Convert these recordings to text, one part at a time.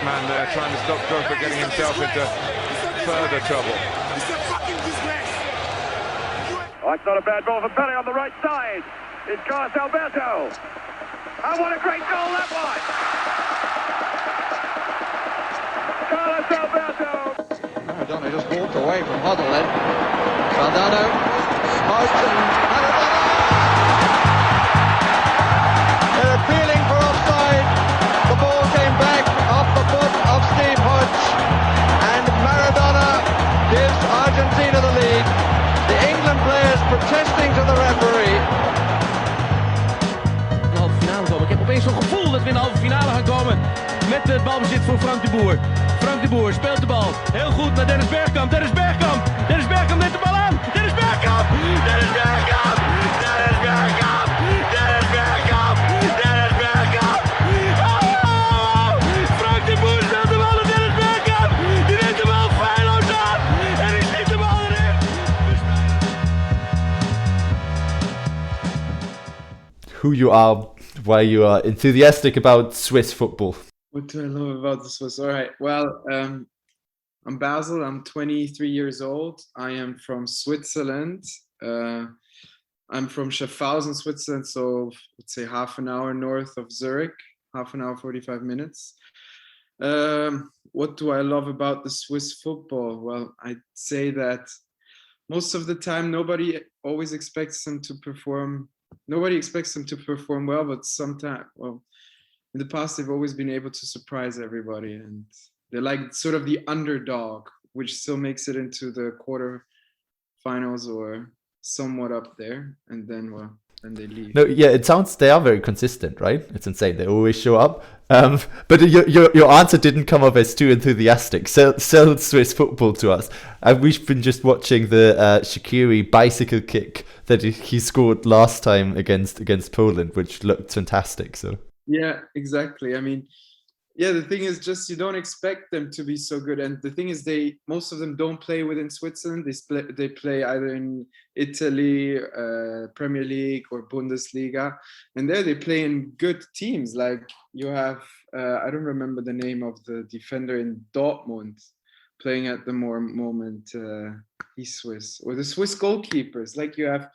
man there trying to stop Drogba getting himself into further trouble. Oh, it's not a bad ball for Pele on the right side. It's Carlos Alberto. Oh, what a great goal that was! Carlos Alberto. Maradona just walked away from Huddle then. Saldano, smokes and Maradona! They're appealing for offside. The ball came back off the foot of Steve Hodge. And Maradona gives Argentina the lead. The England players protesting to the referee. De halve finale komen. Ik heb opeens zo'n gevoel dat we in de halve finale gaan komen. Met het balbezit voor Frank de Boer. Frank de Boer speelt de bal. Heel goed naar Dennis Bergkamp. Dennis Bergkamp. Dennis Bergkamp neemt de bal aan. Dennis Bergkamp. Dennis Bergkamp. Dennis Bergkamp. Dennis Bergkamp. Dennis Bergkamp. Oh! Frank de Boer speelt de bal naar Dennis Bergkamp. Die neemt de bal feilloos aan. En die schiet de bal erin. Who you are, why you are enthusiastic about Swiss football. What do I love about the Swiss? All right. Well, I'm Basil. I'm 23 years old. I am from Switzerland. I'm from Schaffhausen, Switzerland. So let's say half an hour north of Zurich, half an hour, 45 minutes. What do I love about the Swiss football? Well, I'd say that most of the time, nobody expects them to perform well, but sometimes, well, in the past, they've always been able to surprise everybody, and they're like sort of the underdog, which still makes it into the quarterfinals or somewhat up there, and then, well, then they leave. No, yeah, it sounds they are very consistent, right? It's insane. They always show up. But your answer didn't come off as too enthusiastic. Sell Swiss football to us. We've been just watching the Shaqiri bicycle kick that he scored last time against Poland, which looked fantastic. So. Yeah, exactly. I mean, yeah, the thing is just you don't expect them to be so good. And the thing is most of them don't play within Switzerland. They play either in Italy, Premier League or Bundesliga. And there they play in good teams. Like you have, I don't remember the name of the defender in Dortmund playing at the moment. He's Swiss. Or the Swiss goalkeepers. Like you have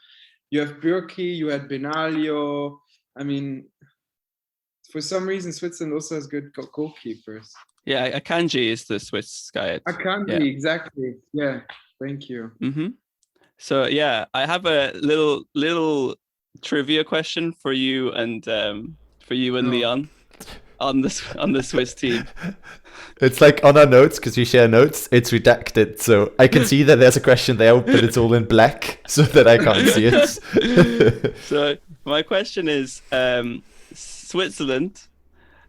Bürki, you had Benaglio. I mean, for some reason, Switzerland also has good goalkeepers. Yeah, Akanji is the Swiss guy. Akanji, exactly. Yeah, thank you. Mm-hmm. So yeah, I have a little trivia question for you and Leon on the Swiss team. It's like on our notes, because we share notes, it's redacted, so I can see that there's a question there, but it's all in black, so that I can't see it. So my question is, Switzerland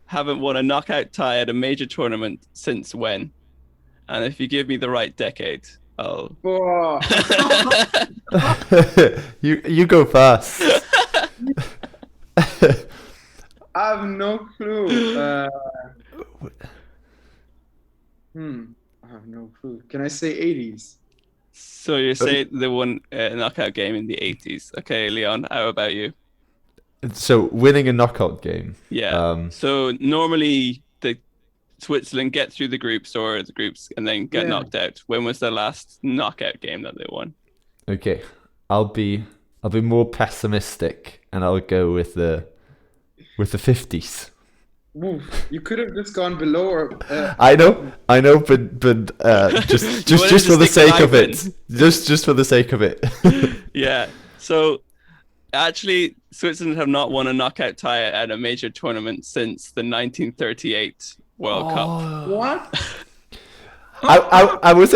haven't won a knockout tie at a major tournament since when? And if you give me the right decade, I'll... You go first. I have no clue. I have no clue. Can I say 80s? So you say they won a knockout game in the 80s. Okay, Leon, how about you? So winning a knockout game. Yeah. So normally the Switzerland get through the groups and then get knocked out. When was the last knockout game that they won? Okay, I'll be more pessimistic and I'll go with the 50s. Oof, you could have just gone below or. I know, but just for the sake of it, just for the sake of it. Yeah. So. Actually, Switzerland have not won a knockout tie at a major tournament since the 1938 World Cup. What? I was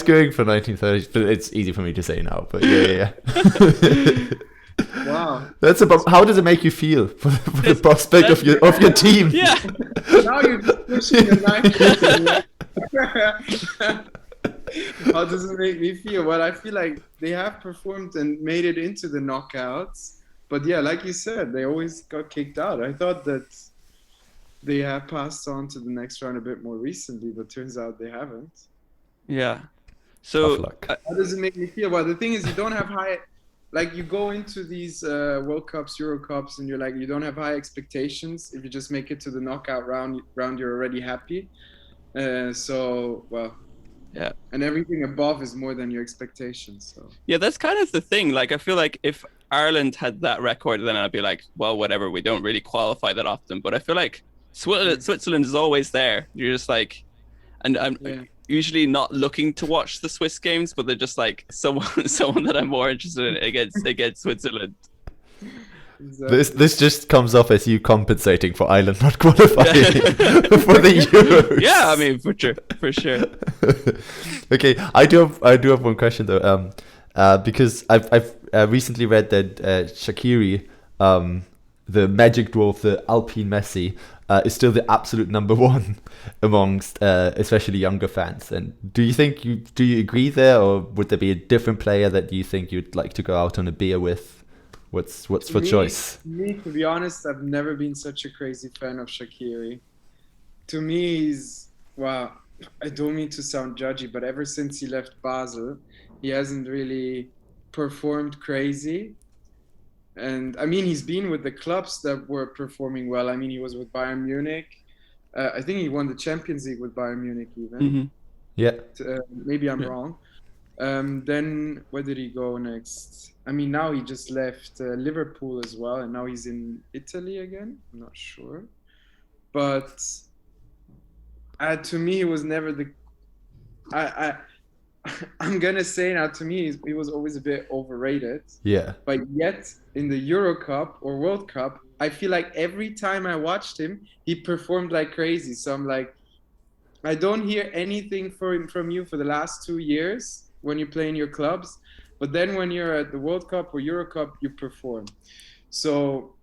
going for 1930s, but it's easy for me to say now. But yeah. Wow. That's about. How does it make you feel for the prospect of your team? Yeah. Now you're pushing the 90s. How does it make me feel? Well, I feel like they have performed and made it into the knockouts. But yeah, like you said, they always got kicked out. I thought that they have passed on to the next round a bit more recently, but turns out they haven't. Yeah. So how does it make me feel? Well, the thing is, you don't have like you go into these World Cups, Euro Cups, and you're like, you don't have high expectations. If you just make it to the knockout round, you're already happy. So, well, Yeah. and everything above is more than your expectations. So Yeah, that's kind of the thing. Like, I feel like if Ireland had that record, then I'd be like, well, whatever. We don't really qualify that often. But I feel like Switzerland is always there. You're just like, and I'm usually not looking to watch the Swiss games, but they're just like someone that I'm more interested in against Switzerland. exactly. This just comes off as you compensating for Ireland not qualifying for the Euros. Yeah, I mean, for sure. Okay, I do have one question though. Because I've recently read that Shaqiri, the Magic Dwarf, the Alpine Messi, is still the absolute number one amongst especially younger fans. And do you agree there, or would there be a different player that you think you'd like to go out on a beer with? What's for choice? Me, to be honest, I've never been such a crazy fan of Shaqiri. To me, he's, well, I don't mean to sound judgy, but ever since he left Basil, he hasn't really performed crazy. And I mean, he's been with the clubs that were performing well. I mean, he was with Bayern Munich. I think he won the Champions League with Bayern Munich even. Mm-hmm. Yeah. Maybe I'm wrong. Then where did he go next? I mean, now he just left Liverpool as well, and now he's in Italy again. I'm not sure. But to me, he was never the... I'm gonna say now, to me, he was always a bit overrated. Yeah. But yet, in the Euro Cup or World Cup, I feel like every time I watched him, he performed like crazy. So I'm like, I don't hear anything from you for the last 2 years when you play in your clubs. But then when you're at the World Cup or Euro Cup, you perform. So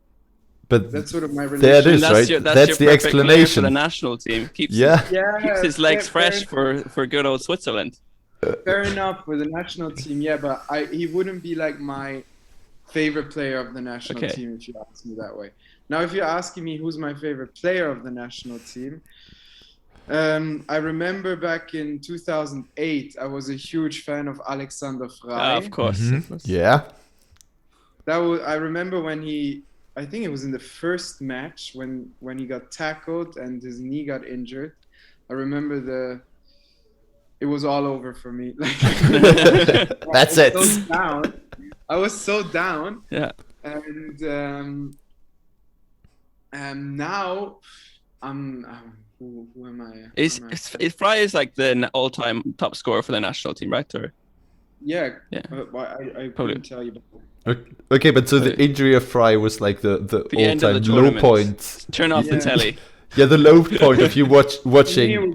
but that's sort of my there it relation. is, right? That's the perfect player explanation. for the national team. Keeps his legs fresh for good old Switzerland. Fair enough for the national team, yeah, but he wouldn't be like my favorite player of the national team if you ask me that way. Now, if you're asking me who's my favorite player of the national team, I remember back in 2008, I was a huge fan of Alexander Frey. Of course. Mm-hmm. Yeah. I remember when I think it was in the first match when he got tackled and his knee got injured. I remember it was all over for me. That's it. I was so down. Yeah. And now I'm who am I? Frey is like the all-time top scorer for the national team, right? Or yeah. I Probably. couldn't tell you. Okay, but so the injury of Frey was like the end of the all-time low tournament. point. Turn off the telly. Yeah, the low point of you watching.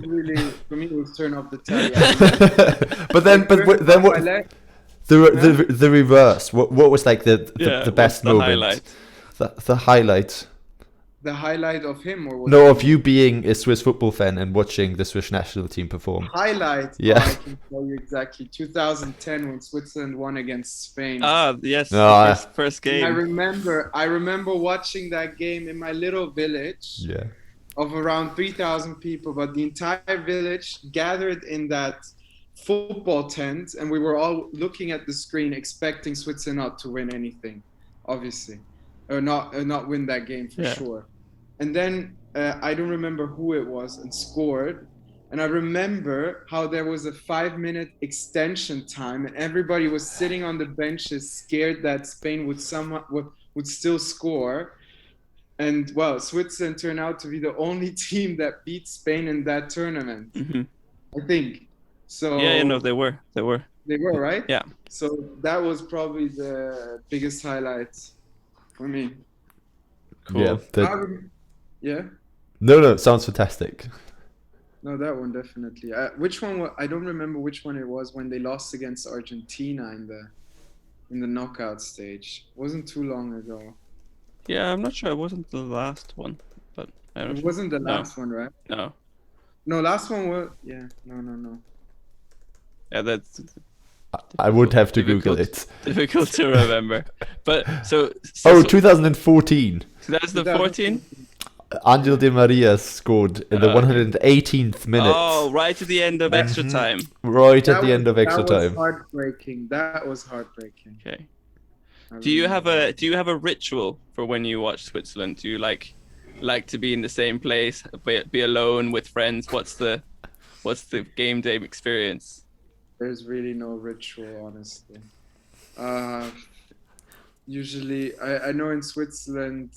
For me, it was turn off the telly. but then what? The reverse. What was like the best moment? Highlight? The highlight. The highlight of him, or what? No, of you being a Swiss football fan and watching the Swiss national team perform. Highlight. Yeah. I can tell you exactly. 2010 when Switzerland won against Spain. Ah, yes. First game. I remember watching that game in my little village. Yeah. Of around 3,000 people, but the entire village gathered in that football tent, and we were all looking at the screen, expecting Switzerland not to win anything, obviously, or not win that game for sure. And then I don't remember who it was and scored, and I remember how there was a 5-minute extension time, and everybody was sitting on the benches, scared that Spain would still score. And well, Switzerland turned out to be the only team that beat Spain in that tournament. Mm-hmm. I think. So yeah, no, they were. They were, right? Yeah. So that was probably the biggest highlight for me. Cool. Yeah. No, sounds fantastic. No, that one definitely. Which one? I don't remember which one it was when they lost against Argentina in the knockout stage. It wasn't too long ago. Yeah, I'm not sure. It wasn't the last one, but I don't know. It wasn't the last one, right? No. No, last one was... Yeah, no. Yeah, that's... I would have to Google it. Difficult to remember. But, so 2014. 2014? Angel Di Maria scored in the 118th minute. Oh, right at the end of extra time. Right at the end of extra time. That was heartbreaking. Okay. Do you have a ritual for when you watch Switzerland? Do you like to be in the same place, be alone with friends? What's the game day experience? There's really no ritual, honestly. Usually, I know in Switzerland,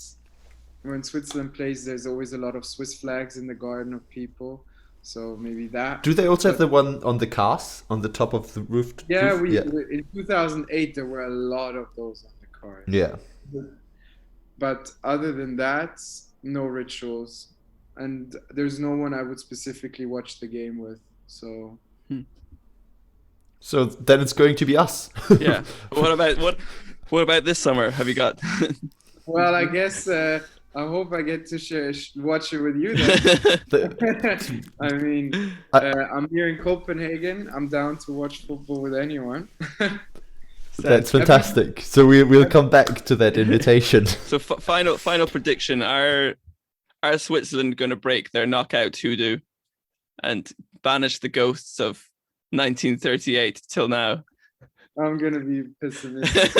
when Switzerland plays, there's always a lot of Swiss flags in the garden of people. So maybe that. Do they also have the one on the cars on the top of the roof? Yeah, in 2008 there were a lot of those on the cars. Yeah. But other than that, no rituals, and there's no one I would specifically watch the game with. So. So then it's going to be us. Yeah. What about this summer? Have you got? Well, I guess I hope I get to watch it with you then. I mean, I'm here in Copenhagen. I'm down to watch football with anyone. That's fantastic. So we'll come back to that invitation. So final prediction: Are Switzerland going to break their knockout hoodoo and banish the ghosts of 1938 till now? I'm gonna be pessimistic.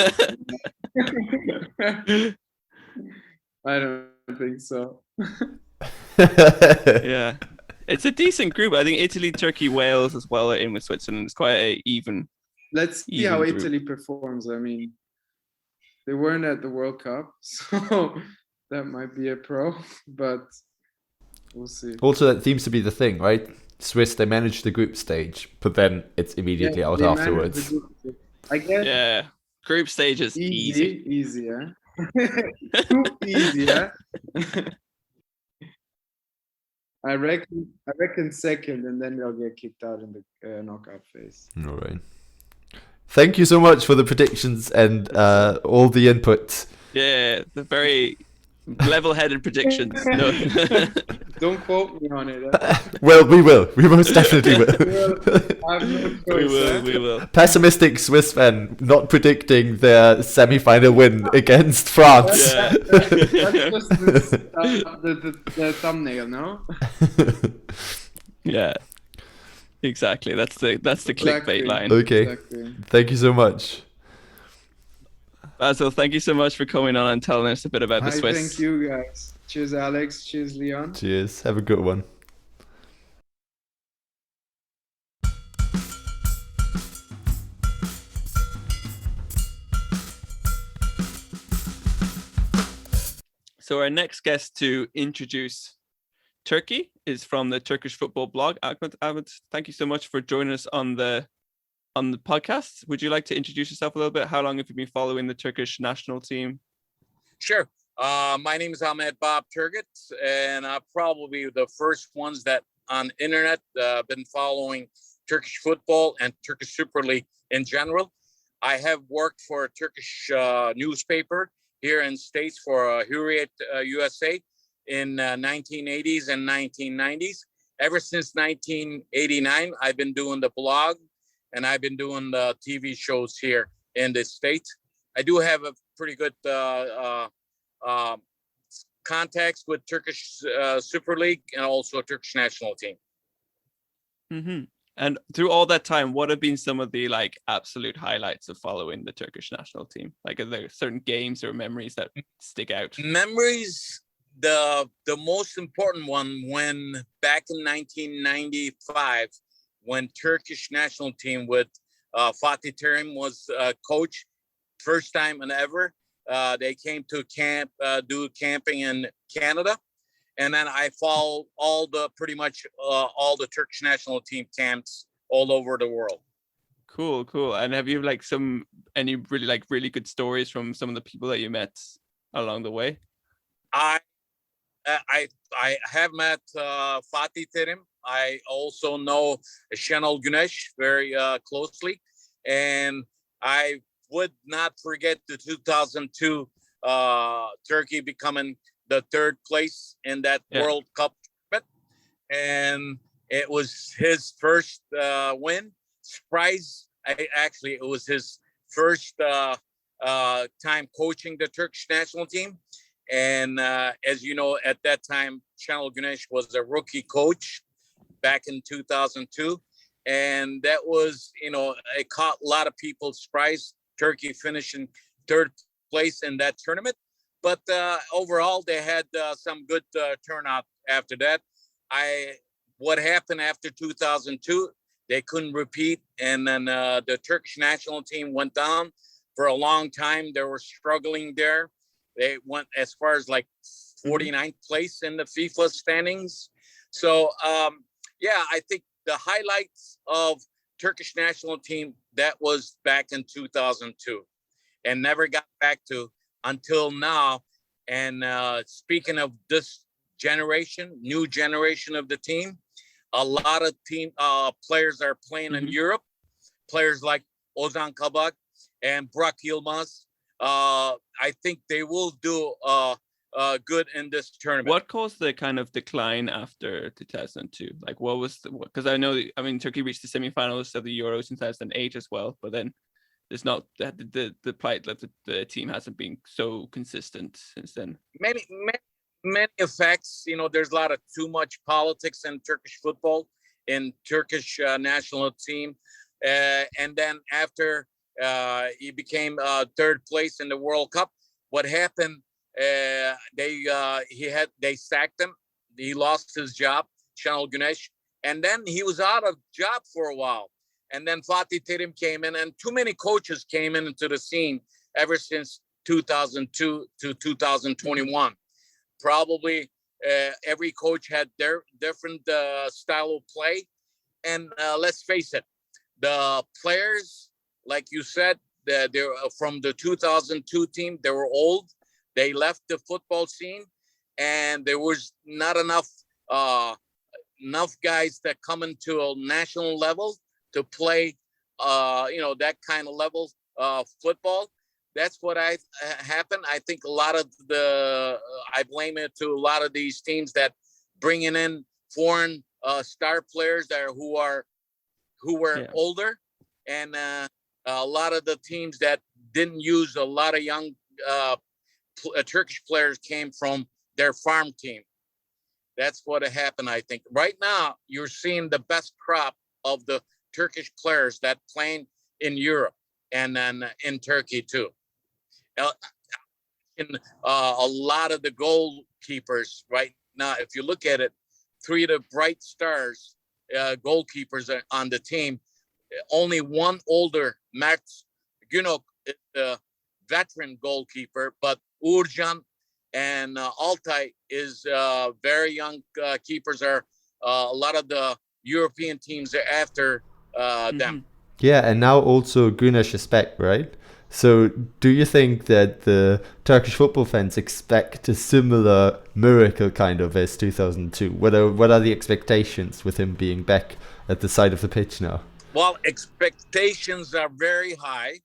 I don't think so. Yeah, it's a decent group. I think Italy, Turkey, Wales as well are in with Switzerland. It's quite a even. Let's see how Italy performs. I mean, they weren't at the World Cup, so that might be a pro, but we'll see. Also, that seems to be the thing, right? Swiss, they manage the group stage, but then it's immediately out afterwards. I guess. Yeah, group stage is easier. Too easier. I reckon second, and then they'll get kicked out in the knockout phase. All right. Thank you so much for the predictions and all the input. Yeah, the very level-headed predictions. No. Don't quote me on it. Well, we will. We most definitely will. I have no choice, We will. Pessimistic Swiss fan not predicting their semi-final win against France. Yeah. That's just the thumbnail, no? Yeah. Exactly. That's the clickbait line. Okay. Exactly. Thank you so much. Basil, thank you so much for coming on and telling us a bit about the Swiss. Thank you, guys. Cheers, Alex. Cheers, Leon. Cheers. Have a good one. So our next guest to introduce Turkey is from the Turkish football blog. Ahmet, thank you so much for joining us on the podcast. Would you like to introduce yourself a little bit? How long have you been following the Turkish national team? Sure. My name is Ahmet Bob Turgut, and I'm probably the first ones that on internet been following Turkish football and Turkish Super League in general. I have worked for a Turkish newspaper here in States for Hurriyet USA in 1980s and 1990s. Ever since 1989, I've been doing the blog and I've been doing the TV shows here in the States. I do have a pretty good contacts with Turkish Super League and also Turkish national team. Mm-hmm. And through all that time, what have been some of the absolute highlights of following the Turkish national team? Are there certain games or memories that stick out? Memories, the most important one when back in 1995, when Turkish national team with Fatih Terim was coach, first time and ever. They came to camp, do camping in Canada. And then I followed pretty much all the Turkish national team camps all over the world. Cool. And have you any really good stories from some of the people that you met along the way? I have met Fatih Terim. I also know Şenol Güneş very closely. And I would not forget the 2002 Turkey becoming the third place in that World Cup. And it was his first win. Surprise. It was his first time coaching the Turkish national team. And as you know, at that time, Şenol Güneş was a rookie coach back in 2002. And that was, it caught a lot of people's surprise. Turkey finishing third place in that tournament. But overall, they had some good turnout after that. What happened after 2002? They couldn't repeat, and then the Turkish national team went down for a long time. They were struggling there. They went as far as like 49th place in the FIFA standings. So, I think the highlights of Turkish national team, that was back in 2002 and never got back to until now. And speaking of this generation, new generation of the team, a lot of team players are playing in Europe. Players like Ozan Kabak and Burak Yilmaz. I think they will do good in this tournament. What caused the kind of decline after 2002? Like, what was because I know, Turkey reached the semifinals of the Euros in 2008 as well, but then there's not the plight that the team hasn't been so consistent since then. Many effects. There's a lot of too much politics in Turkish football, in Turkish national team, and then after he became third place in the World Cup, what happened? They sacked him. He lost his job, Şenol Güneş, and then he was out of job for a while. And then Fatih Terim came in, and too many coaches came into the scene ever since 2002 to 2021. Probably every coach had their different style of play. And let's face it, the players, like you said, they're from the 2002 team. They were old. They left the football scene, and there was not enough guys that come into a national level to play, that kind of level football. That's what happened. I think a lot of I blame it to a lot of these teams that bringing in foreign star players who were older, and a lot of the teams that didn't use a lot of young Turkish players came from their farm team. That's what happened, I think. Right now, you're seeing the best crop of the Turkish players that playing in Europe and then in Turkey too. A lot of the goalkeepers right now, if you look at it, 3 of the bright stars goalkeepers are on the team. Only one older, Max Günok, is the veteran goalkeeper, but Uğurcan and Altay is very young keepers. Are a lot of the European teams are after them. Yeah, and now also Güneş is back, right? So do you think that the Turkish football fans expect a similar miracle kind of as 2002? What are the expectations with him being back at the side of the pitch now? Well, expectations are very high.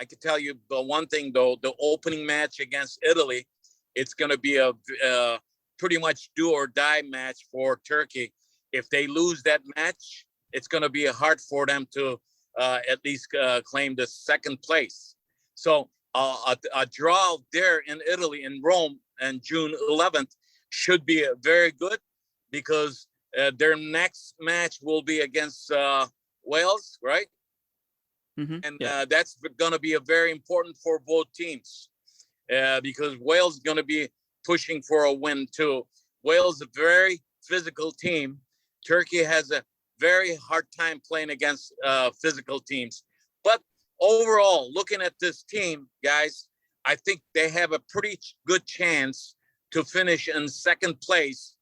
I can tell you the one thing, though, the opening match against Italy, it's going to be a pretty much do or die match for Turkey. If they lose that match, it's going to be hard for them to at least claim the second place. So a draw there in Italy, in Rome, on June 11th should be very good, because their next match will be against Wales, right? And that's going to be a very important for both teams, because Wales is going to be pushing for a win too. Wales is a very physical team. Turkey has a very hard time playing against physical teams. But overall, looking at this team, guys, I think they have a pretty good chance to finish in second place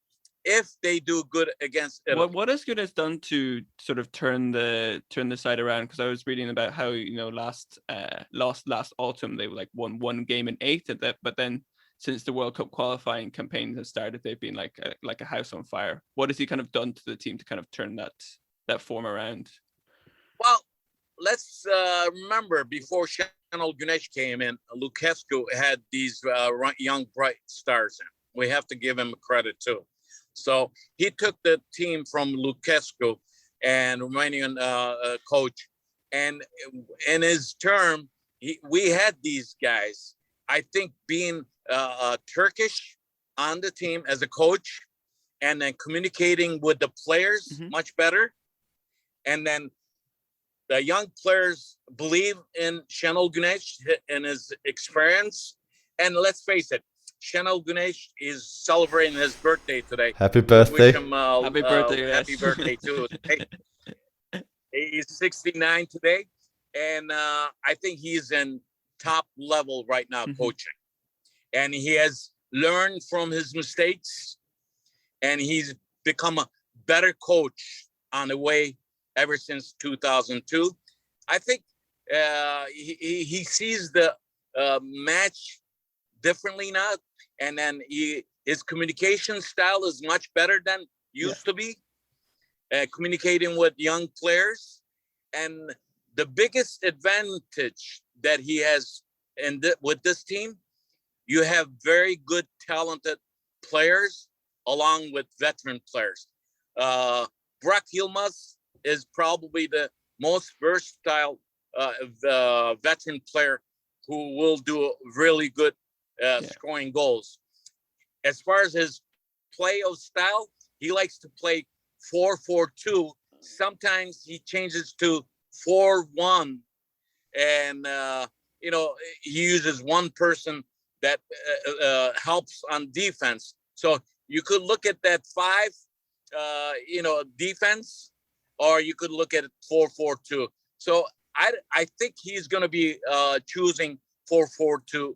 if they do good against Italy. What has Gunes done to sort of turn the side around? Because I was reading about how last autumn they won one game in 8, but then since the World Cup qualifying campaign has started, they've been like a house on fire. What has he kind of done to the team to kind of turn that form around? Well, let's remember, before Şenol Güneş came in, Lucescu had these young bright stars in. We have to give him credit too. So he took the team from Lucescu and Romanian coach, and in his term, we had these guys. I think being Turkish on the team as a coach, and then communicating with the players much better, and then the young players believe in Şenol Güneş and his experience. And let's face it, Şenol Güneş is celebrating his birthday today. Happy birthday. Wish him, Happy birthday, happy yes. birthday too. He's 69 today, and I think he's in top level right now coaching. And he has learned from his mistakes, and he's become a better coach on the way ever since 2002. I think he sees the match differently now, and then his communication style is much better than used to be, communicating with young players. And the biggest advantage that he has with this team, you have very good, talented players along with veteran players. Burak Yilmaz is probably the most versatile veteran player who will do really good scoring goals. As far as his play of style, he likes to play 4-4-2. Sometimes he changes to 4-1, and he uses one person that helps on defense. So you could look at that 5, defense, or you could look at it 4-4-2. So I think he's going to be choosing 4-4-2,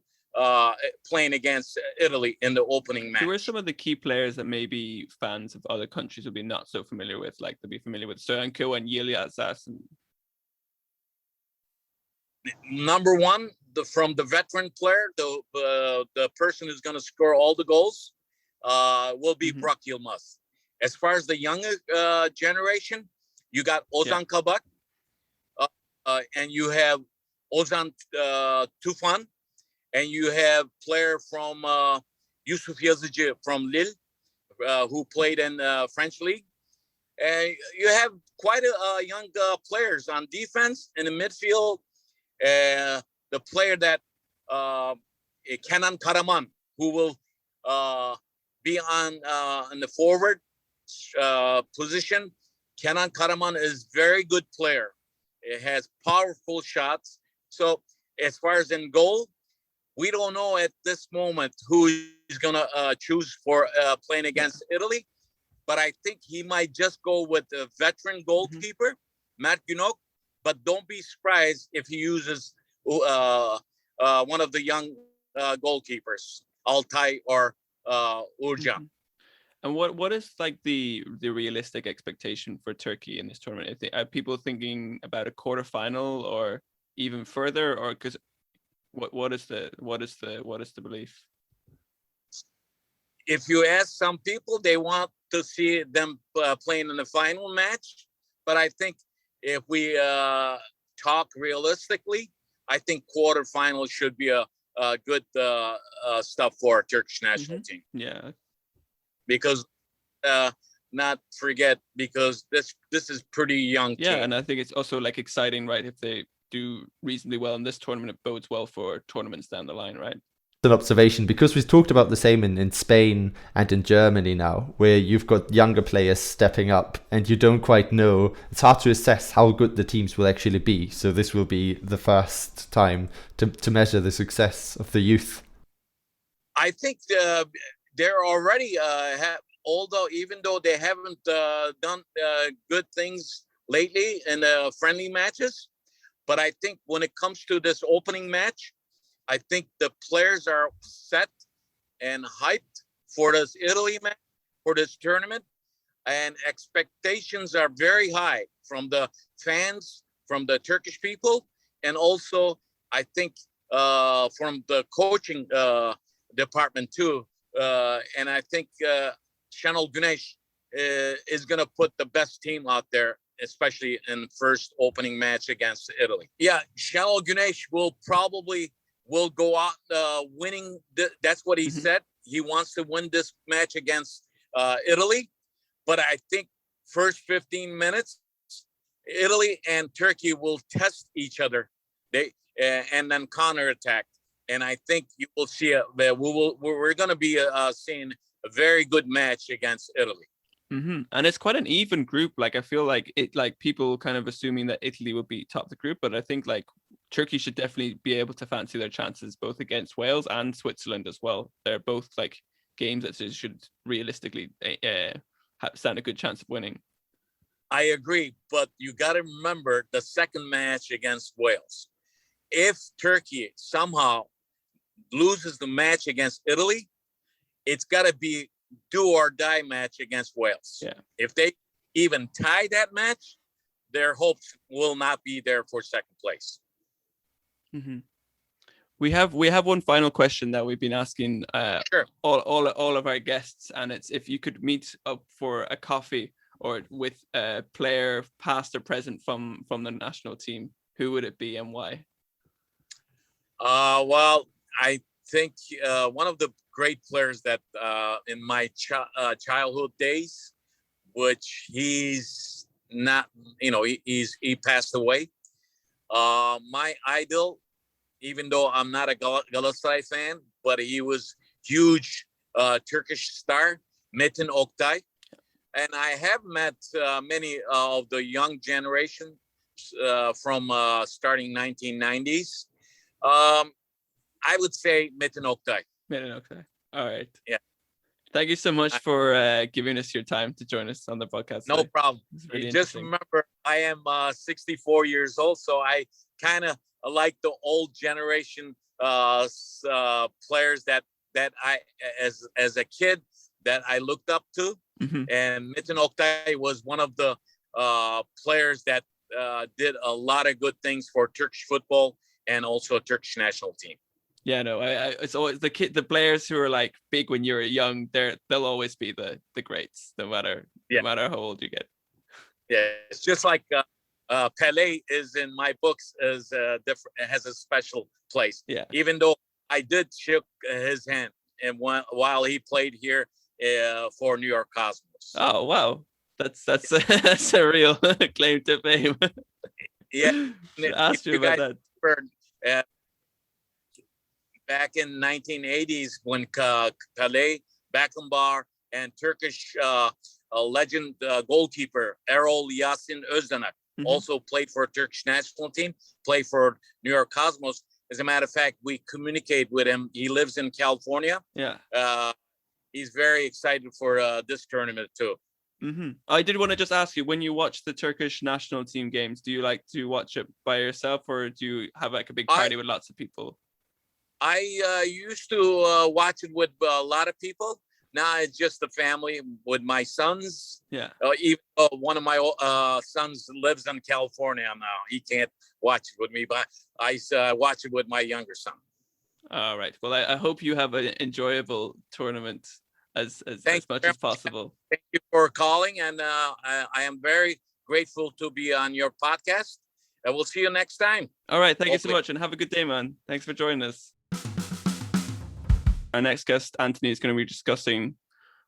playing against Italy in the opening match. Who are some of the key players that maybe fans of other countries would be not so familiar with, like they'll be familiar with Soyuncu and Yiliazas? Number one, from the veteran player, the person who's going to score all the goals will be Burak Yilmaz. As far as the younger generation, you got Ozan Kabak, and you have Ozan Tufan, and you have player from Yusuf Yazıcı from Lille, who played in French league. And you have quite a young players on defense. In the midfield, the player that Kenan Karaman, who will be on in the forward position. Kenan Karaman is very good player. It has powerful shots. So as far as in goal, we don't know at this moment who he's gonna choose for playing against Italy, but I think he might just go with the veteran goalkeeper, Matt Günok. But don't be surprised if he uses one of the young goalkeepers, Altay or Urcan. And what is like the realistic expectation for Turkey in this tournament? Are people thinking about a quarterfinal or even further, or because what is the belief? If you ask some people, they want to see them playing in the final match. But I think if we talk realistically, I think quarterfinal should be a good stuff for our Turkish national team. Yeah. Because not forget, because this is pretty young team. Yeah, and I think it's also like exciting, right? If they do reasonably well in this tournament, it bodes well for tournaments down the line, right? An observation, because we've talked about the same in Spain and in Germany now, where you've got younger players stepping up and you don't quite know, it's hard to assess how good the teams will actually be. So this will be the first time to measure the success of the youth. I think they're already even though they haven't done good things lately in the friendly matches, but I think when it comes to this opening match, I think the players are set and hyped for this Italy match, for this tournament, and expectations are very high from the fans, from the Turkish people, and also I think from the coaching department too. And I think Şenol Güneş is going to put the best team out there, especially in first opening match against Italy. Yeah, Şenol Güneş will go out winning. That's what he said. He wants to win this match against Italy. But I think first 15 minutes, Italy and Turkey will test each other. And then counterattack. And I think you will see we're going to be seeing a very good match against Italy. And it's quite an even group. Like I feel like people kind of assuming that Italy would be top of the group, but I think like Turkey should definitely be able to fancy their chances both against Wales and Switzerland as well. They're both like games that they should realistically stand a good chance of winning. I agree, but you got to remember the second match against Wales. If Turkey somehow loses the match against Italy, it's got to be do or die match against Wales. Yeah. If they even tie that match, their hopes will not be there for second place. Mm-hmm. We have one final question that we've been asking Sure. all of our guests, and it's if you could meet up for a coffee or with a player past or present from the national team, who would it be and why? Well, I think one of the great players that in my childhood days, which he's not, he passed away. My idol, even though I'm not a Galatasaray fan, but he was huge Turkish star, Metin Oktay. And I have met many of the young generation from starting 1990s. I would say Metin Oktay. Metin Oktay. All right. Yeah. Thank you so much for giving us your time to join us on the podcast No today. problem. Really Just remember, I am 64 years old, so I kind of like the old generation players that I, as a kid, that I looked up to. Mm-hmm. And Metin Oktay was one of the players that did a lot of good things for Turkish football and also a Turkish national team. Yeah, no, it's always the players who are like big when you're young. They'll always be the greats, no matter how old you get. Yeah, it's just like Pelé is in my books has a special place. Yeah, even though I did shake his hand and while he played here for New York Cosmos. Oh wow, that's that's a real claim to fame. Yeah, asked you about that. Back in 1980s when Pelé, Beckenbauer, and Turkish legend goalkeeper Erol Yasin Özdenak also played for a Turkish national team, played for New York Cosmos. As a matter of fact, we communicate with him. He lives in California. Yeah. He's very excited for this tournament too. Mm-hmm. I did want to just ask you, when you watch the Turkish national team games, do you like to watch it by yourself or do you have like a big party with lots of people? I used to watch it with a lot of people. Now it's just the family with my sons. Yeah. Even one of my sons lives in California now. He can't watch it with me, but I watch it with my younger son. All right. Well, I hope you have an enjoyable tournament as much as possible. Thank you for calling, and I am very grateful to be on your podcast. And we'll see you next time. All right. Thank you so much, and have a good day, man. Thanks for joining us. Our next guest, Anthony, is going to be discussing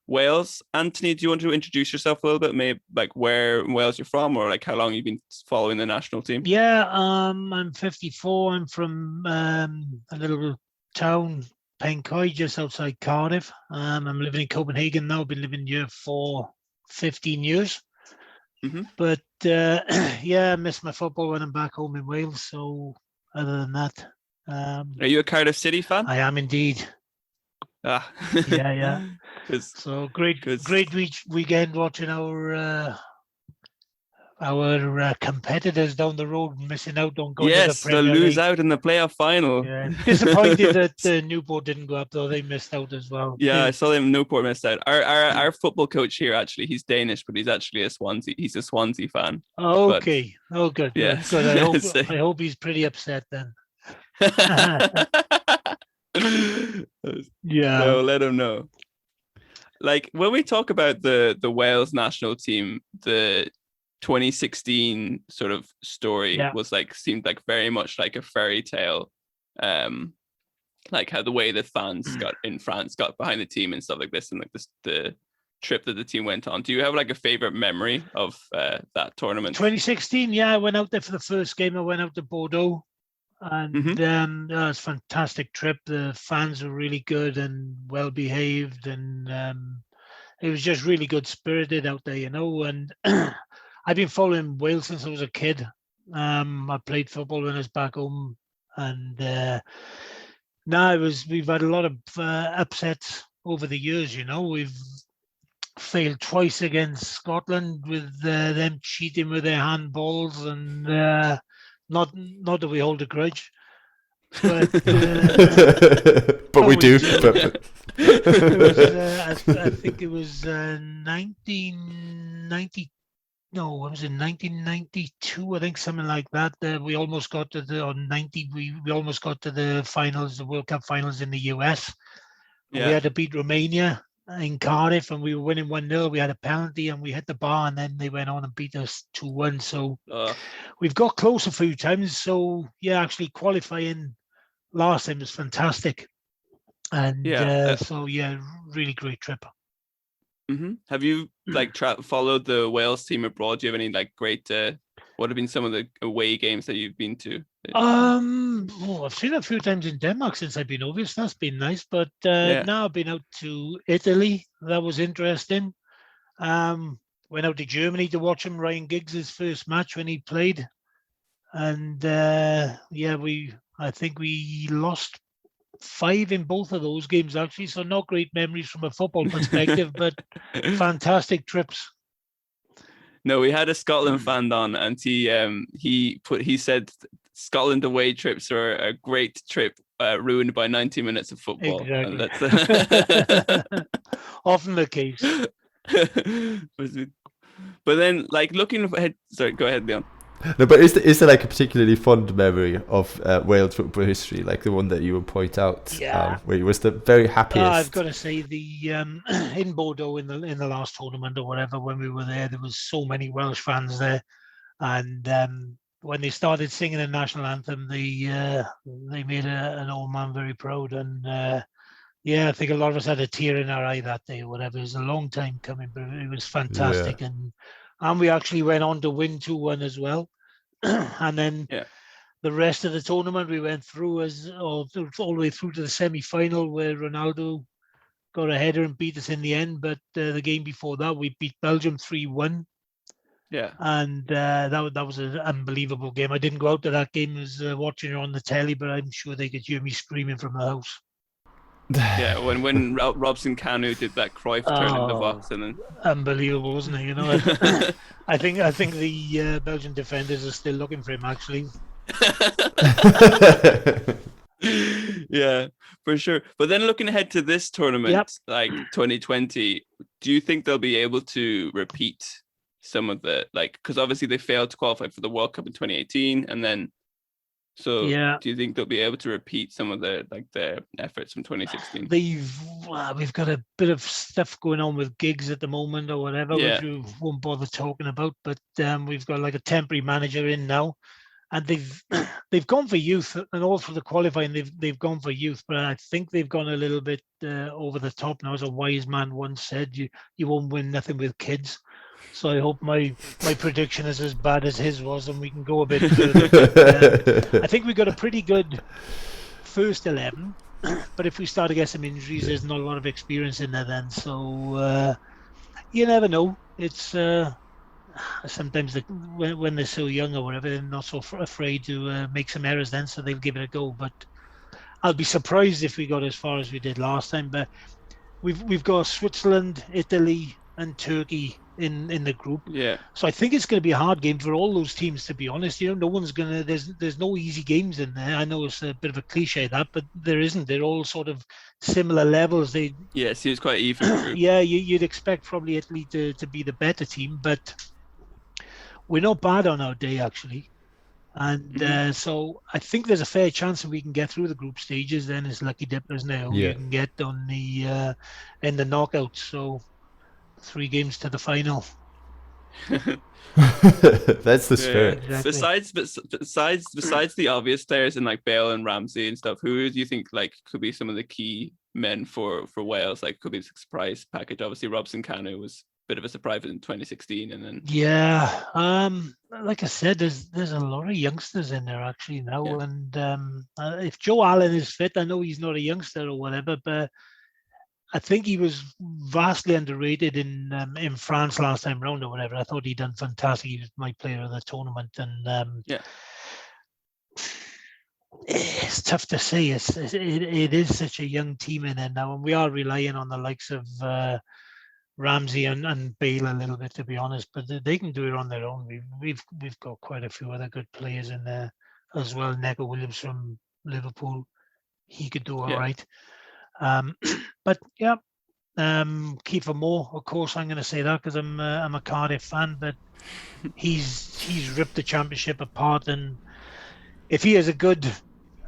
Wales. Anthony, do you want to introduce yourself a little bit? Maybe like where in Wales you're from, or like how long you've been following the national team? Yeah, I'm 54. I'm from a little town, Pencoy, just outside Cardiff. I'm living in Copenhagen now. I've been living here for 15 years. Mm-hmm. But yeah, I miss my football when I'm back home in Wales. So other than that, are you a Cardiff City fan? I am indeed. Yeah. So great weekend watching our competitors down the road missing out on going to the Premier League. They'll lose out in the playoff final. Yeah. Disappointed that Newport didn't go up, though. They missed out as well. Yeah, I saw them. Newport missed out. Our football coach here, actually, he's Danish, but he's actually a Swansea fan. Oh, okay. Good. Yeah. Good. I hope he's pretty upset then. Yeah. So let him know. Like when we talk about the Wales national team, the 2016 sort of story seemed like very much like a fairy tale. Like how the way the fans in France got behind the team and stuff like this, and like the trip that the team went on. Do you have like a favorite memory of that tournament? 2016, yeah, I went out there for the first game. I went out to Bordeaux. And it was a fantastic trip. The fans were really good and well behaved, and it was just really good spirited out there, and I've been following Wales since I was a kid. I played football when I was back home, and now we've had a lot of upsets over the years. We've failed twice against Scotland with them cheating with their handballs, and not that we hold a grudge, but but we do. It was, I think it was 1990. No, what was it? 1992, I think, something like that. We almost got to the 90. We almost got to the finals, the World Cup finals in the US. Yeah. We had to beat Romania in Cardiff, and we were winning 1-0. We had a penalty, and we hit the bar, and then they went on and beat us 2-1. So we've got close a few times. So yeah, actually qualifying last time was fantastic, and so yeah, really great trip. Mm-hmm. Have you like followed the Wales team abroad? Do you have any like great? What have been some of the away games that you've been to? I've seen it a few times in Denmark since I've been over. So that's been nice. But now I've been out to Italy. That was interesting. Went out to Germany to watch him, Ryan Giggs' first match when he played, and I think we lost 5 in both of those games actually. So not great memories from a football perspective, but fantastic trips. No, we had a Scotland fan on, and he said Scotland away trips are a great trip, ruined by 90 minutes of football. Exactly. And that's often the case. But then, like looking ahead. Sorry, go ahead, Leon. No, but is there like a particularly fond memory of Wales football history, like the one that you would point out, where you was the very happiest? I've got to say the in Bordeaux in the last tournament or whatever, when we were there was so many Welsh fans there, and when they started singing the national anthem, they made an old man very proud, and I think a lot of us had a tear in our eye that day or whatever. It was a long time coming, but it was fantastic, and we actually went on to win 2-1 as well. And then the rest of the tournament, we went through all the way through to the semi-final, where Ronaldo got a header and beat us in the end. But the game before that, we beat Belgium 3-1. Yeah. And that was an unbelievable game. I didn't go out to that game. I was watching it on the telly, but I'm sure they could hear me screaming from the house. Yeah, when Robson Kanu did that Cruyff turn in the box, and then unbelievable, wasn't it? I think the Belgian defenders are still looking for him actually. Yeah, for sure. But then looking ahead to this tournament, like 2020, do you think they'll be able to repeat some of the because obviously they failed to qualify for the World Cup in 2018, and then. So do you think they'll be able to repeat some of the efforts from 2016? We've got a bit of stuff going on with gigs at the moment or whatever, which we won't bother talking about. But we've got like a temporary manager in now, and they've gone for youth, and all through the qualifying they've gone for youth. But I think they've gone a little bit over the top now. As a wise man once said, you won't win nothing with kids. So I hope my prediction is as bad as his was, and we can go a bit further. But, I think we got a pretty good first 11, but if we start to get some injuries, there's not a lot of experience in there then. So you never know. It's sometimes when they're so young or whatever, they're not so afraid to make some errors then, so they'll give it a go. But I'll be surprised if we got as far as we did last time. But we've got Switzerland, Italy, and Turkey in the group. Yeah. So I think it's going to be a hard game for all those teams, to be honest. No one's gonna. There's no easy games in there. I know it's a bit of a cliche that, but there isn't. They're all sort of similar levels. It seems quite even. Yeah, you'd expect probably Italy to be the better team, but we're not bad on our day actually. And so I think there's a fair chance that we can get through the group stages. Then it's lucky dippers now. You can get on the in the knockouts. So 3 games to the final. That's the spirit. Exactly. Besides the obvious players in like Bale and Ramsey and stuff, who do you think like could be some of the key men for Wales? Like could be a surprise package. Obviously Robson Kanu was a bit of a surprise in 2016, and then like I said, there's a lot of youngsters in there actually now, and if Joe Allen is fit, I know he's not a youngster or whatever, but I think he was vastly underrated in France last time round or whatever. I thought he'd done fantastic. He was my player of the tournament, and it's tough to say. It is such a young team in there now, and we are relying on the likes of Ramsey and Bale a little bit, to be honest. But they can do it on their own. We've got quite a few other good players in there as well. Neco Williams from Liverpool, he could do all right. But yeah, Kiefer Moore, of course, I'm going to say that because I'm a Cardiff fan. But he's ripped the championship apart, and if he has a good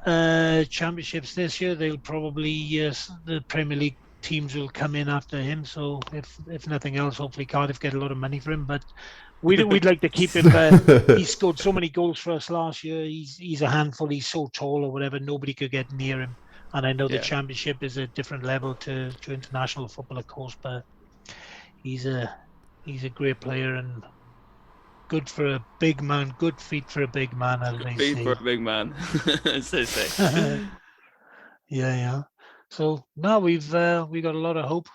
championships this year, they'll probably the Premier League teams will come in after him. So if nothing else, hopefully Cardiff get a lot of money for him. But we'd like to keep him. He scored so many goals for us last year. He's a handful. He's so tall or whatever. Nobody could get near him. And I know the championship is a different level to international football, of course. But he's a great player and good for a big man. Good feet for a big man, as they say. Feet for a big man, as they say. Yeah. So now we've got a lot of hope.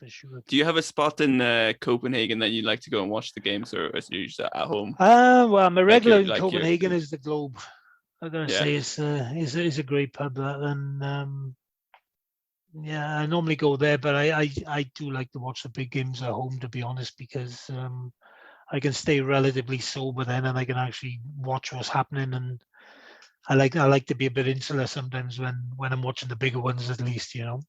For sure. Do you have a spot in Copenhagen that you'd like to go and watch the games, or is you just at home? Well, my regular in Copenhagen is the Globe. I gotta say it's a great pub, and I normally go there, but I do like to watch the big games at home, to be honest, because I can stay relatively sober then, and I can actually watch what's happening. And I like to be a bit insular sometimes when I'm watching the bigger ones, at least, you know.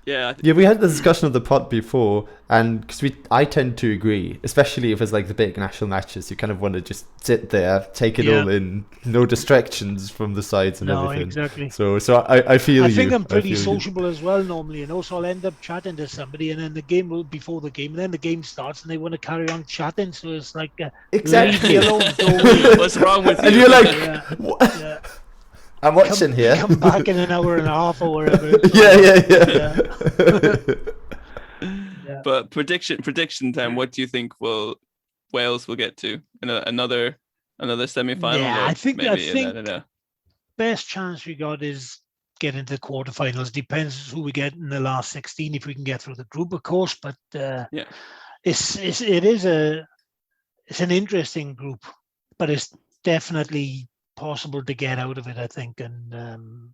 Yeah, we had the discussion of the pod before, and because I tend to agree, especially if it's like the big national matches, you kind of want to just sit there, take it all in, no distractions from the sides and everything. Exactly. So I feel I think I'm pretty sociable as well normally, you know. So I'll end up chatting to somebody, and then the game will before the game, and then the game starts, and they want to carry on chatting. So it's like, exactly. Leave me alone. Go away. What's wrong with you? And you're like, what? I'm watching here. Come back in an hour and a half or whatever. Yeah. But prediction time. What do you think Wales will get to in another semi-final? Yeah, I think I don't know. Best chance we got is getting to the quarterfinals. Depends who we get in the last 16. If we can get through the group, of course. But it's an interesting group, but it's definitely possible to get out of it, I think, and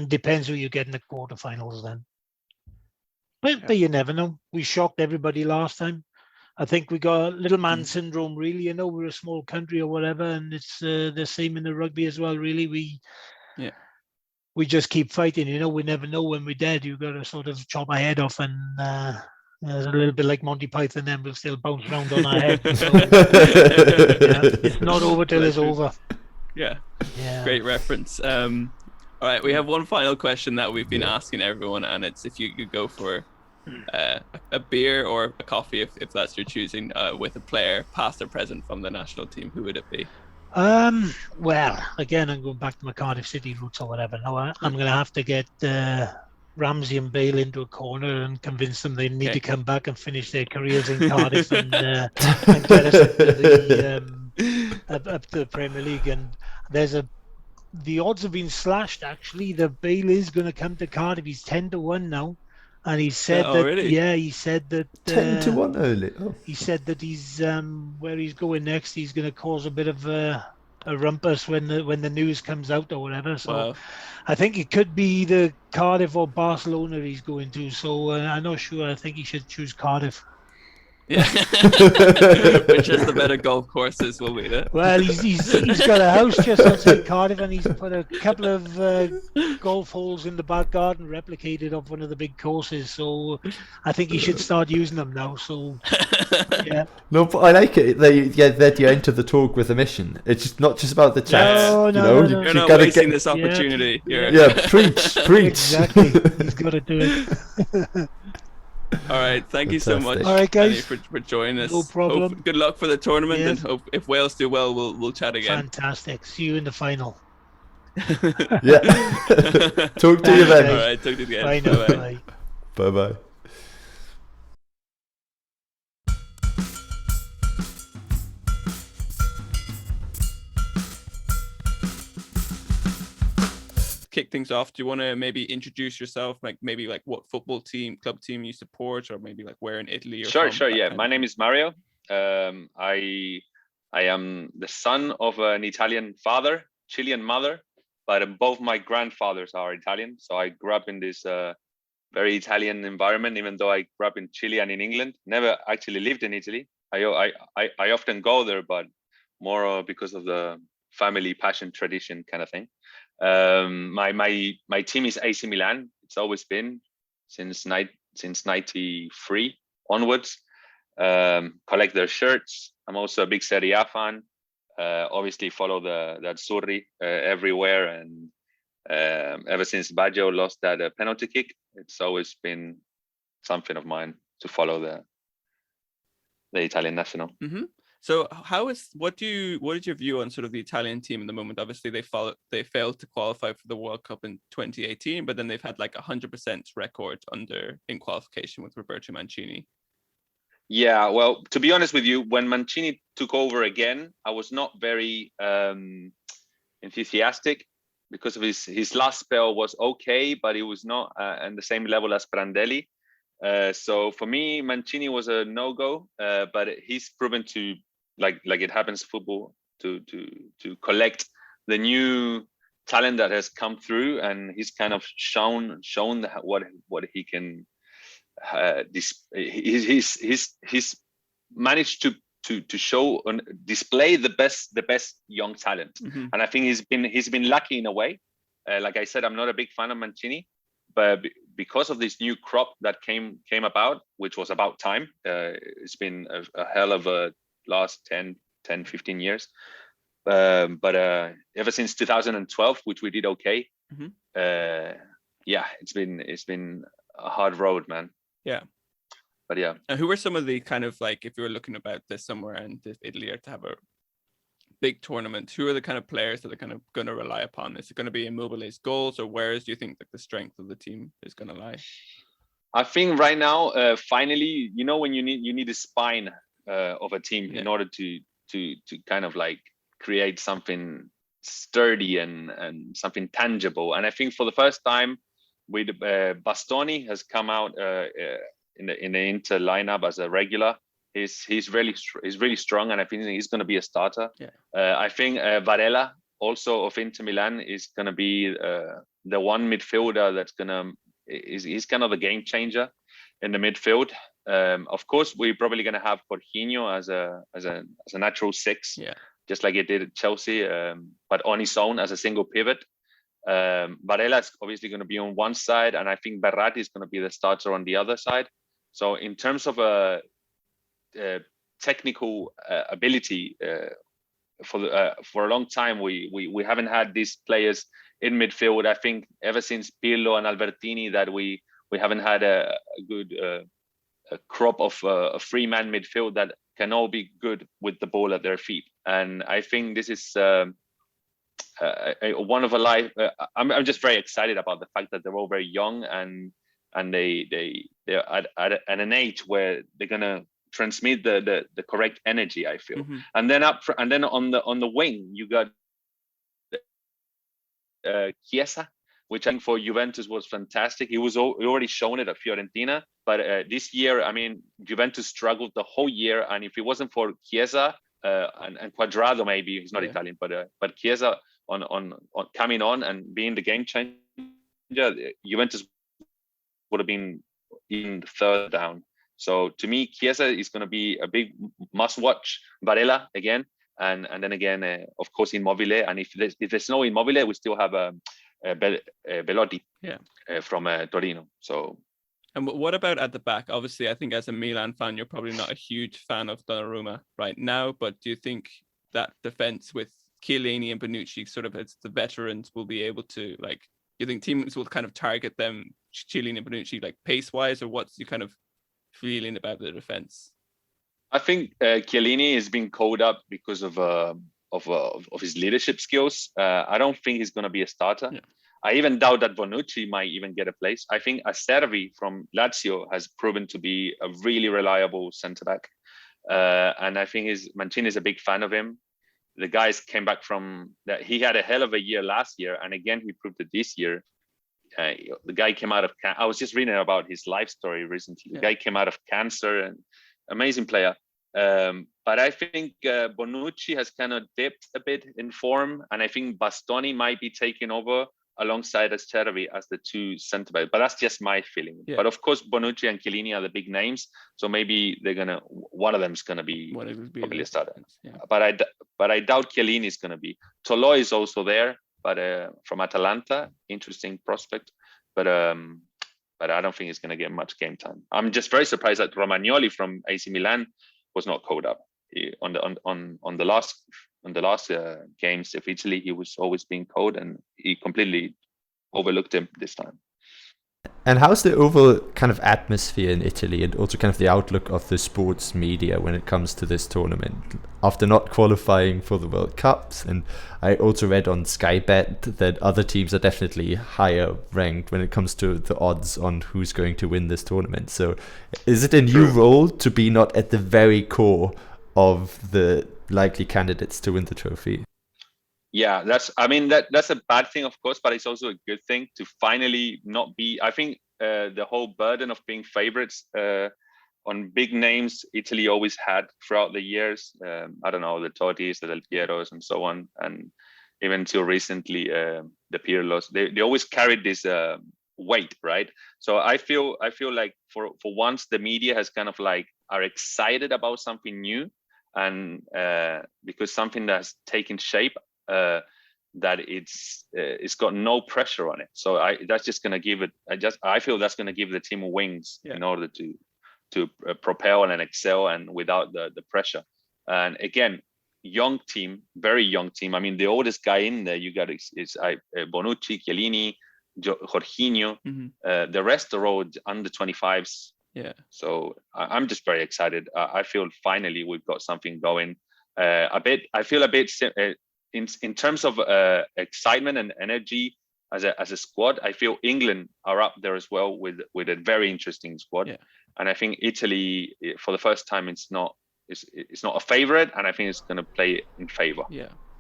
depends who you get in the quarterfinals then. But you never know. We shocked everybody last time. I think we got little man syndrome, really. You know, we're a small country or whatever, and it's the same in the rugby as well. Really, we just keep fighting. You know, we never know when we're dead. You got to sort of chop our head off, and it's a little bit like Monty Python. Then we'll still bounce around on our head. So, it's not over till it's over. Yeah, great reference. All right, we have one final question that we've been asking everyone, and it's if you could go for a beer or a coffee, if that's your choosing, with a player, past or present, from the national team, who would it be? Well, again, I'm going back to my Cardiff City roots or whatever. Now I'm going to have to get Ramsey and Bale into a corner and convince them they need to come back and finish their careers in Cardiff and get us up to the Premier League. And the odds have been slashed, actually. The Bale is going to come to Cardiff. He's 10-1 now, and he said he said that 10-1 early. He said that he's where he's going next, he's going to cause a bit of a rumpus when the news comes out or whatever. So I think it could be either Cardiff or Barcelona he's going to. So I'm not sure. I think he should choose Cardiff. Yeah. Which is the better golf courses will be there. Well, he's got a house just outside Cardiff, and he's put a couple of golf holes in the back garden replicated off one of the big courses. So I think he should start using them now. So yeah. No, but I like it. That you enter the talk with a mission. It's just not just about the chats. No. You're not wasting this opportunity. Preach. Exactly. He's got to do it. All right, thank you so much, all right, guys, for joining us. No problem. Good luck for the tournament, and hope if Wales do well, we'll chat again. Fantastic. See you in the final. Yeah. Talk to you then. All right, talk to you again. Bye now. Bye. Bye. kick things off, do you want to maybe introduce yourself, like maybe like what football team, club team you support, or maybe like where in Italy you're Sure, from? sure. that Yeah, kind my of name thing. is Mario. I am the son of an Italian father, Chilean mother, but both my grandfathers are Italian. So I grew up in this very Italian environment, even though I grew up in Chile and in England. Never actually lived in Italy. I often go there, but more because of the family passion tradition kind of thing. My team is AC Milan. It's always been since 93 onwards. Collect their shirts. I'm also a big Serie A fan. Obviously follow the Azzurri everywhere, and ever since Baggio lost that penalty kick, it's always been something of mine to follow the Italian national. Mm-hmm. So what is your view on sort of the Italian team at the moment? Obviously they failed to qualify for the World Cup in 2018, but then they've had like 100% record in qualification with Roberto Mancini. Yeah, well, to be honest with you, when Mancini took over again, I was not very enthusiastic, because of his last spell was okay, but it was not on the same level as Prandelli. So for me, Mancini was a no-go, but he's proven to, like it happens in football, to collect the new talent that has come through, and he's kind of shown what he can. He's managed to show and display the best young talent, Mm-hmm. and I think he's been lucky in a way. Like I said, I'm not a big fan of Mancini, but because of this new crop that came about, which was about time. It's been a hell of a last 10, 15 years. But ever since 2012, which we did okay, Mm-hmm. Yeah, it's been a hard road, man. Yeah. But yeah. And who are some of the kind of, like, if you were looking about this somewhere and if Italy are to have a big tournament, who are the kind of players that are kind of going to rely upon? Is it going to be Immobile's goals, or where do you think like the strength of the team is going to lie? I think right now, finally, when you need a spine of a team in order to kind of like create something sturdy and something tangible. And I think for the first time, with Bastoni has come out in the Inter lineup as a regular. He's really strong, and I think he's going to be a starter. Yeah. I think Varela, also of Inter Milan, is going to be the one midfielder that's he's kind of a game changer in the midfield. Of course, we're probably going to have Jorginho as a natural six, just like it did at Chelsea, but on his own as a single pivot. Varela is obviously going to be on one side, and I think Berratti is going to be the starter on the other side. So in terms of technical ability, for a long time we haven't had these players in midfield. I think ever since Pirlo and Albertini that we haven't had a good a crop of a free-man midfield that can all be good with the ball at their feet. And I think this is one of a life. I'm just very excited about the fact that they're all very young and they're at an age where they're gonna transmit the correct energy, I feel. Mm-hmm. And then on the wing you got Chiesa, which I think for Juventus was fantastic. He already shown it at Fiorentina, but this year, I mean, Juventus struggled the whole year, and if it wasn't for Chiesa and Quadrado, maybe he's not Italian, but Chiesa on coming on and being the game changer, Juventus would have been even third down. So to me, Chiesa is going to be a big must-watch. Varela again, and then again, of course, Immobile. And if there's no Immobile, we still have Belotti from Torino. So. And what about at the back? Obviously, I think as a Milan fan, you're probably not a huge fan of Donnarumma right now, but do you think that defense with Chiellini and Bonucci, sort of as the veterans, will be able to, like, you think teams will kind of target them, Chiellini and Bonucci, like pace-wise, or what's your kind of feeling about the defense? I think Chiellini is being called up because of his leadership skills. I don't think he's going to be a starter. Yeah. I even doubt that Bonucci might even get a place. I think Acerbi from Lazio has proven to be a really reliable centre back, and I think Mancini is a big fan of him. the guys came back from that. He had a hell of a year last year, and again he proved it this year. The guy came out of. I was just reading about his life story recently. The guy came out of cancer, and amazing player. But I think Bonucci has kind of dipped a bit in form, and I think Bastoni might be taking over alongside Acerbi as the two centre backs. But that's just my feeling. But of course, Bonucci and Chiellini are the big names, so maybe one of them's gonna be probably a starter. But I doubt Chiellini is gonna be. Toloi is also there, but from Atalanta, interesting prospect. But I don't think he's gonna get much game time. I'm just very surprised that Romagnoli from AC Milan was not called up on the last games of Italy. He was always being called, and he completely overlooked him this time. And how's the overall kind of atmosphere in Italy, and also kind of the outlook of the sports media when it comes to this tournament? After not qualifying for the World Cups, and I also read on Sky Bet that other teams are definitely higher ranked when it comes to the odds on who's going to win this tournament. So is it a new role to be not at the very core of the likely candidates to win the trophy? Yeah, that's a bad thing, of course, but it's also a good thing to finally not be. I think the whole burden of being favorites on big names Italy always had throughout the years. I don't know, the Tottis, the Del Pieros, and so on, and even till recently, the Pirlos. They always carried this weight, right? So I feel like for once the media has kind of like are excited about something new, and because something that's taken shape. That it's got no pressure on it, so that's just going to give it. I feel that's going to give the team wings in order to propel and excel, and without the pressure. And again, young team, very young team. I mean, the oldest guy in there you got is Bonucci, Chiellini, Jorginho. The rest are all under 25s. Yeah. So I'm just very excited. I feel finally we've got something going. I feel a bit. In terms of excitement and energy as a squad, I feel England are up there as well with a very interesting squad, and I think Italy for the first time it's not a favorite, and I think it's going to play in favor.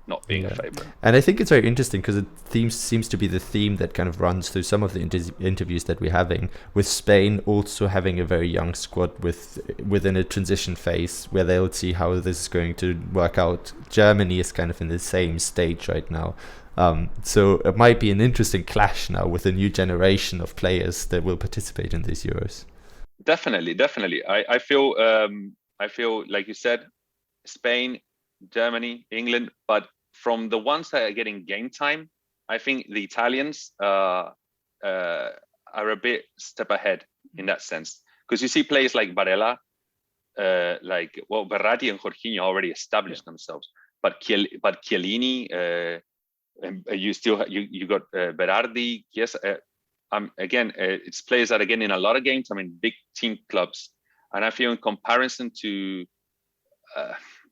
Not being a favorite. And I think it's very interesting because it seems to be the theme that kind of runs through some of the interviews that we're having, with Spain also having a very young squad within a transition phase where they'll see how this is going to work out. Germany is kind of in the same stage right now. So it might be an interesting clash now with a new generation of players that will participate in these Euros. Definitely. I feel like you said, Spain, Germany, England, but from the ones that are getting game time, I think the Italians are a bit step ahead in that sense, because you see players like Barella, Verratti and Jorginho already established themselves, but Chiellini, you got Berardi, yes. Again, it's players that are getting in a lot of games. I mean, big team clubs, and I feel in comparison to.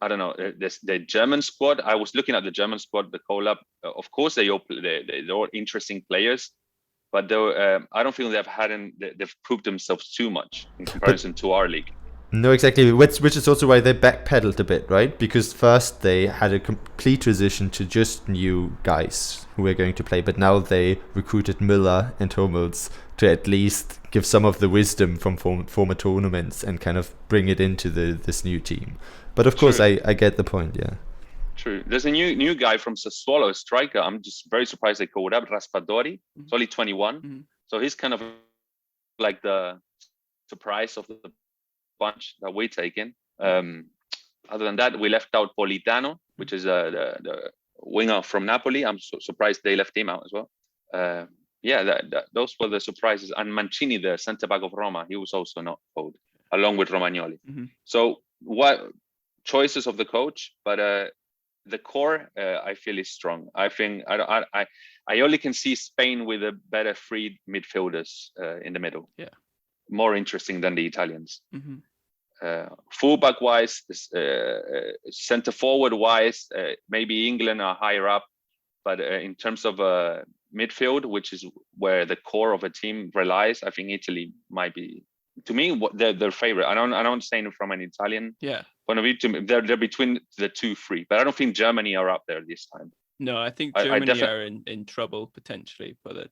I don't know, the German squad. I was looking at the German squad, the call up. Of course, they're all interesting players, but I don't feel they've proved themselves too much in comparison to our league. No, exactly. Which is also why they backpedaled a bit, right? Because first they had a complete transition to just new guys who were going to play, but now they recruited Müller and Hummels to at least give some of the wisdom from former tournaments and kind of bring it into this new team. But of course, I get the point, yeah. True. There's a new guy from Sassuolo, a striker. I'm just very surprised they called up Raspadori. He's only 21. So he's kind of like the surprise of the bunch that we're taking. Other than that, we left out Politano, which is the winger from Napoli. I'm so surprised they left him out as well. Those were the surprises. And Mancini, the centre back of Roma, he was also not called, along with Romagnoli. So what choices of the coach, but the core I feel is strong. I think I only can see Spain with a better free midfielders in the middle. Yeah, more interesting than the Italians. Fullback wise, center forward wise, maybe England are higher up, but in terms of midfield, which is where the core of a team relies, I think Italy might be to me, they're favorite. I don't say it from an Italian point of view. To me, they're between the 2-3, but I don't think Germany are up there this time. No, I think Germany are in trouble potentially, but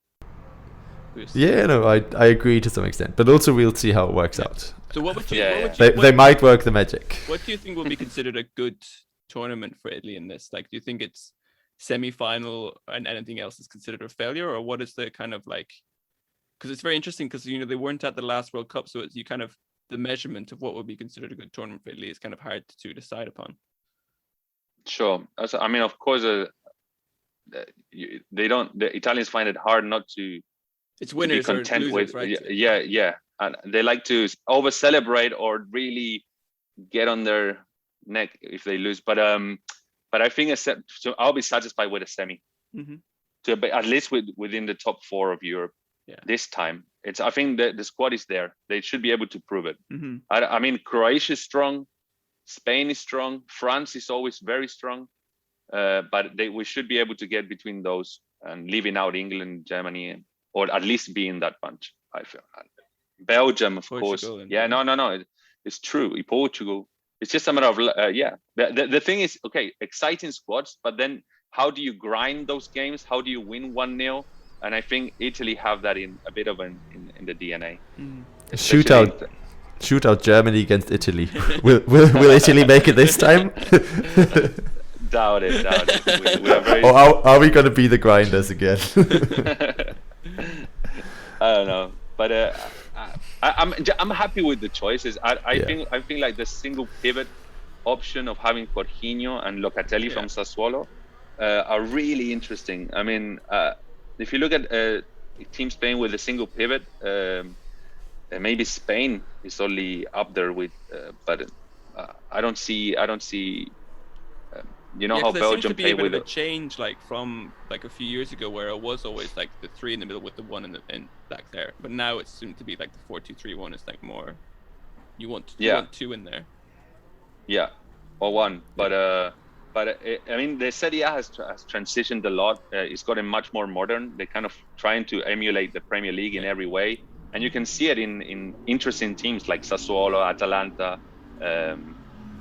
yeah, no, I agree to some extent, but also we'll see how it works out. So what would they might work the magic. What do you think will be considered a good tournament for Italy in this? Like, do you think it's semi-final and anything else is considered a failure, or what is the kind of like? Because it's very interesting because they weren't at the last World Cup, so it's the measurement of what would be considered a good tournament for Italy is kind of hard to decide upon. Sure, I mean, of course, the Italians find it hard not to. It's winners to be content or losers, with, right? Yeah, and they like to over celebrate or really get on their neck if they lose. But I think so I'll be satisfied with a semi, to be at least within the top 4 of Europe. This time, I think the squad is there. They should be able to prove it. I mean, Croatia is strong, Spain is strong, France is always very strong, but we should be able to get between those and leaving out England, Germany, or at least be in that bunch. I feel Belgium, of course. Yeah, no, it's true. Portugal. It's just a matter of The thing is, okay, exciting squads, but then how do you grind those games? How do you win 1-0? And I think Italy have that in a bit of in the DNA. Shootout Germany against Italy. Will Italy make it this time? Doubt it. We are very... Or are we going to be the grinders again? I don't know, but I'm happy with the choices. I think like the single pivot option of having Jorginho and Locatelli from Sassuolo are really interesting. I mean, if you look at teams playing with a single pivot, maybe Spain is only up there with, but I don't see. How Belgium play with a change, like from like a few years ago, where it was always like the 3 in the middle with the 1 in back there, but now it seems to be like the 4-2-3-1 is like more. You want 2 in there. Yeah, or 1, but I mean, the Serie A has transitioned a lot. It's gotten much more modern. They're kind of trying to emulate the Premier League in every way, and you can see it in interesting teams like Sassuolo, Atalanta.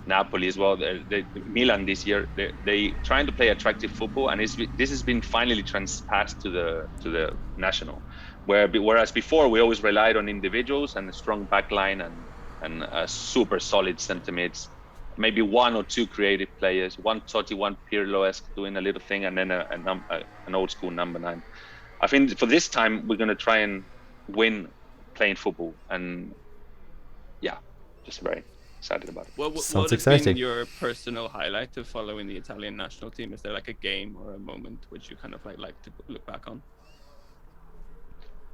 Napoli as well. Milan this year, they trying to play attractive football, and this has been finally transpassed to the national. Whereas before we always relied on individuals and a strong backline and a super solid centre mids, maybe 1 or 2 creative players, one Totti, one Pirlo-esque doing a little thing, and then an old school number 9. I think for this time we're going to try and win playing football, and just very excited about it. What has been your personal highlight of following the Italian national team? Is there like a game or a moment which you kind of like to look back on?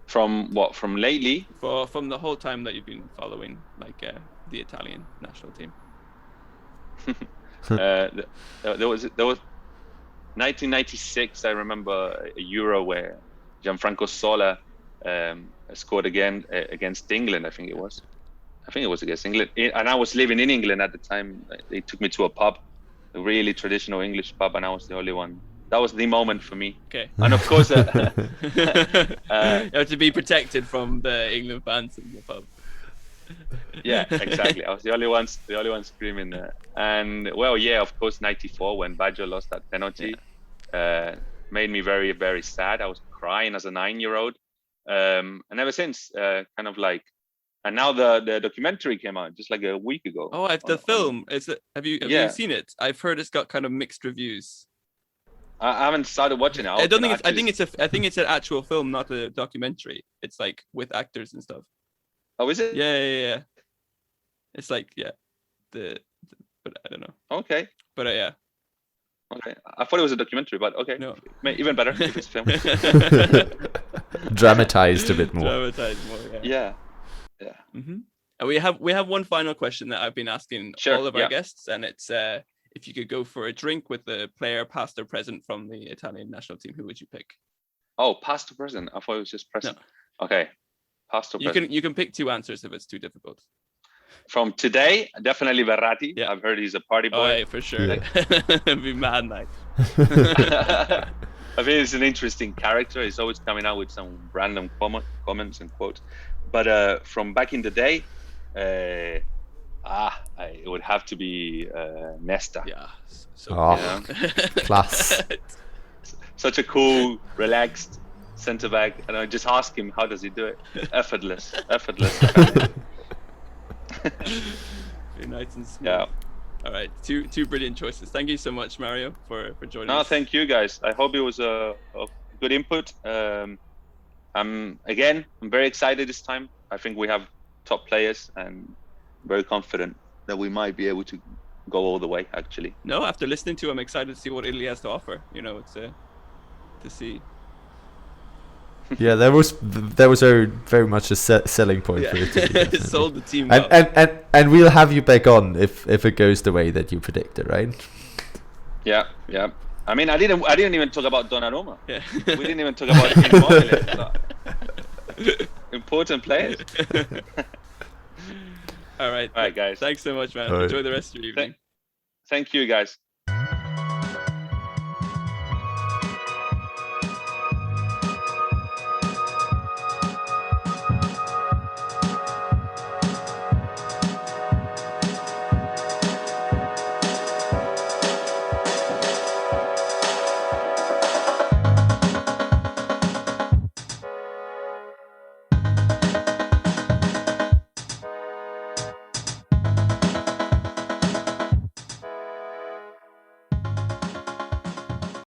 From what? From lately? From the whole time that you've been following the Italian national team. There was 1996. I remember a Euro where Gianfranco Sola scored again against England. I think it was against England, and I was living in England at the time. They took me to a pub, a really traditional English pub, and I was the only one. That was the moment for me. Okay. And of course, you have to be protected from the England fans in the pub. Yeah, exactly. I was the only one screaming there. And of course, '94 when Baggio lost that penalty, made me very, very sad. I was crying as a 9-year-old, and ever since, kind of like. And now the documentary came out just like a week ago. Oh, the film. Have you seen it? I've heard it's got kind of mixed reviews. I haven't started watching it. I think it's an actual film, not a documentary. It's like with actors and stuff. Oh, is it? Yeah. It's like but I don't know. Okay. But Okay, I thought it was a documentary, but okay. No, even better if it's film. Dramatized a bit more. Yeah. Mm-hmm. And we have one final question that I've been asking all of our guests, and it's if you could go for a drink with a player, past or present, from the Italian national team, who would you pick? Oh, past or present? I thought it was just present. No. Okay, past or present. You can pick 2 answers if it's too difficult. From today, definitely Verratti. Yeah. I've heard he's a party boy. Oh, yeah, for sure. Yeah. It'd be mad night. I think he's an interesting character. He's always coming out with some random comments and quotes. But from back in the day, it would have to be Nesta. Yeah. So Class. Such a cool, relaxed centre back, and I just ask him, how does he do it? Effortless. Very nice and smooth. Yeah. All right, two brilliant choices. Thank you so much, Mario, for joining us. No, thank you guys. I hope it was a good input. I'm very excited this time. I think we have top players, and very confident that we might be able to go all the way. Actually, no. After listening to, I'm excited to see what Italy has to offer. It's to see. Yeah, there was very much a selling point for it. It sold the team and, well. and we'll have you back on if it goes the way that you predicted, right? Yeah. I mean, I didn't even talk about Donnarumma. Yeah. We didn't even talk about Immobile. Important players. All right, guys. Thanks so much, man. All right. Enjoy the rest of your evening. Thank you, guys.